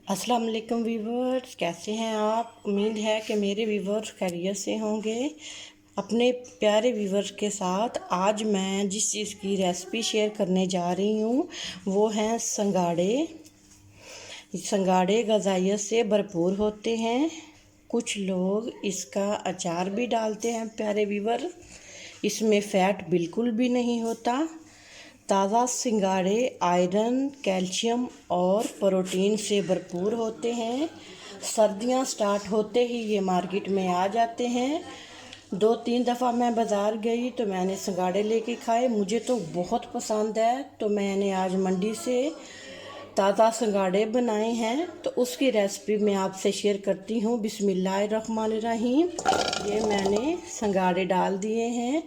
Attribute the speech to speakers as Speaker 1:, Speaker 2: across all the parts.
Speaker 1: अस्सलाम वालेकुम व्यूवर्स, कैसे हैं आप। उम्मीद है कि मेरे व्यूवर्स खैरियत से होंगे। अपने प्यारे व्यूवर्स के साथ आज मैं जिस चीज़ की रेसिपी शेयर करने जा रही हूँ वो हैं संगाड़े। संगाड़े ग़िज़ाइयत से भरपूर होते हैं। कुछ लोग इसका अचार भी डालते हैं प्यारे व्यूवर। इसमें फ़ैट बिल्कुल भी नहीं होता। ताज़ा सिंगाड़े आयरन, कैल्शियम और प्रोटीन से भरपूर होते हैं। सर्दियां स्टार्ट होते ही ये मार्केट में आ जाते हैं। 2-3 दफ़ा मैं बाज़ार गई तो मैंने सिंगाड़े लेके खाए, मुझे तो बहुत पसंद है। तो मैंने आज मंडी से ताज़ा सिंगाड़े बनाए हैं, तो उसकी रेसिपी मैं आपसे शेयर करती हूँ। बिस्मिल्लाहिर्रहमानिर्रहीम। ये मैंने सिंगाड़े डाल दिए हैं।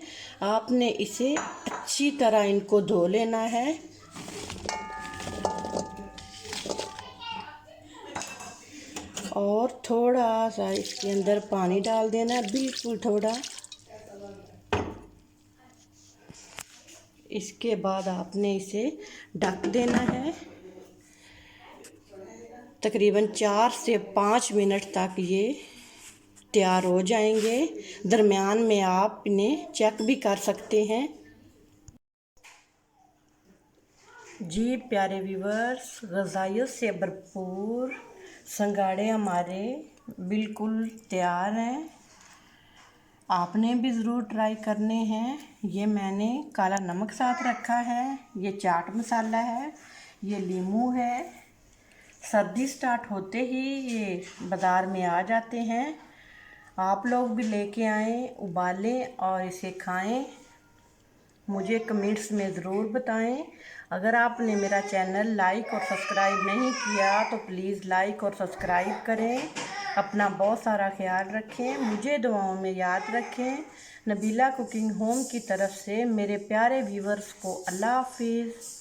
Speaker 1: आपने इसे अच्छी तरह इनको धो लेना है। और थोड़ा सा इसके अंदर पानी डाल देना है, बिल्कुल थोड़ा। इसके बाद आपने इसे ढक देना है। तकरीबन 4 से 5 मिनट तक ये तैयार हो जाएंगे। दरमियान में आप इन्हें चेक भी कर सकते हैं। जी प्यारे व्यूवर्स, ग़िज़ाइयत से भरपूर संगाड़े हमारे बिल्कुल तैयार हैं। आपने भी ज़रूर ट्राई करने हैं। ये मैंने काला नमक साथ रखा है, ये चाट मसाला है, ये लीमू है। सर्दी स्टार्ट होते ही ये बाज़ार में आ जाते हैं। आप लोग भी लेके आएँ, उबालें और इसे खाएं। मुझे कमेंट्स में ज़रूर बताएं। अगर आपने मेरा चैनल लाइक और सब्सक्राइब नहीं किया तो प्लीज़ लाइक और सब्सक्राइब करें। अपना बहुत सारा ख्याल रखें, मुझे दुआओं में याद रखें। नबीला कुकिंग होम की तरफ से मेरे प्यारे व्यूवर्स को अल्लाह हाफिज़।